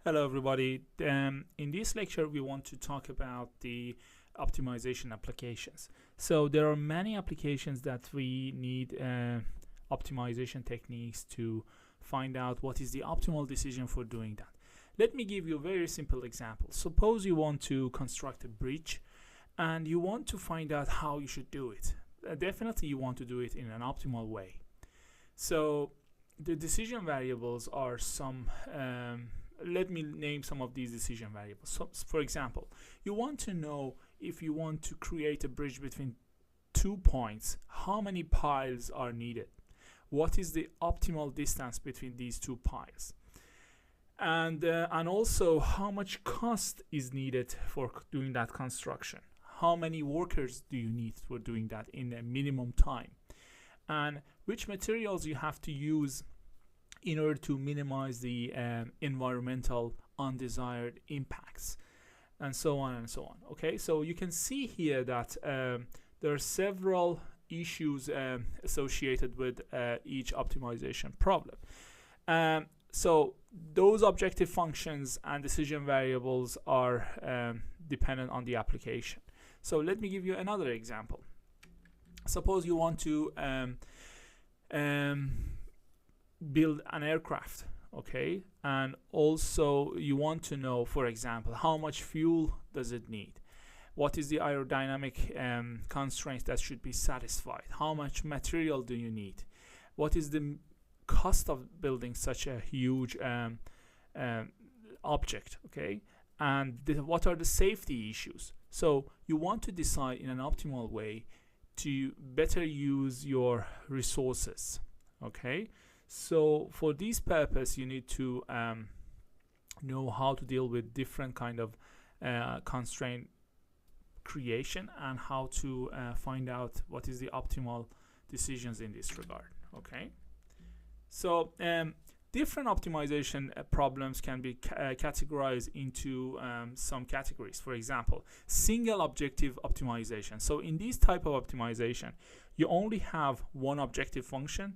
Hello everybody. In this lecture we want to talk about the optimization applications. So there are many applications that we need optimization techniques to find out what is the optimal decision for doing that. Let me give you a very simple example. Suppose you want to construct a bridge and you want to find out how you should do it. Definitely you want to do it in an optimal way. So the decision variables are some let me name some of these decision variables. So, for example, you want to know if you want to create a bridge between 2 points, how many piles are needed? What is the optimal distance between these 2 piles? And also how much cost is needed for doing that construction? How many workers do you need for doing that in a minimum time? And which materials you have to use in order to minimize the environmental undesired impacts, and so on and so on. Okay, so you can see here that there are several issues associated with each optimization problem. So those objective functions and decision variables are dependent on the application. So let me give you another example. Suppose you want to build an aircraft, okay, and also you want to know, for example, how much fuel does it need, what is the aerodynamic constraints that should be satisfied, how much material do you need, what is the cost of building such a huge object, okay, and what are the safety issues. So you want to decide in an optimal way to better use your resources, okay. So for this purpose, you need to know how to deal with different kind of constraint creation and how to find out what is the optimal decisions in this regard. Okay. So different optimization problems can be categorized into some categories. For example, single objective optimization. So in this type of optimization, you only have one objective function,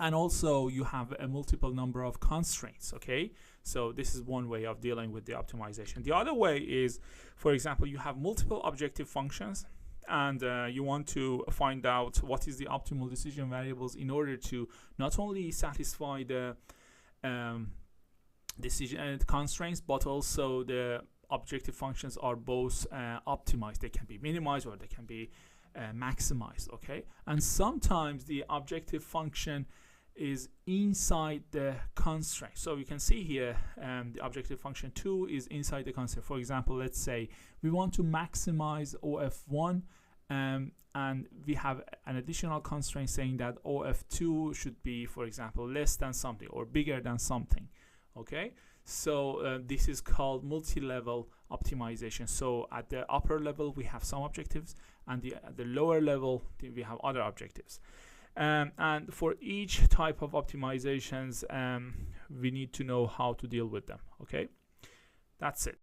and also you have a multiple number of constraints, okay? So this is one way of dealing with the optimization. The other way is, for example, you have multiple objective functions and you want to find out what is the optimal decision variables in order to not only satisfy the decision constraints, but also the objective functions are both optimized. They can be minimized or they can be maximized, okay? And sometimes the objective function is inside the constraint. So you can see here the objective function 2 is inside the constraint. For example, let's say we want to maximize OF1 and we have an additional constraint saying that OF2 should be, for example, less than something or bigger than something, okay? So this is called multi-level optimization. So at the upper level we have some objectives, and at the lower level we have other objectives. And for each type of optimizations we need to know how to deal with them. Okay, that's it.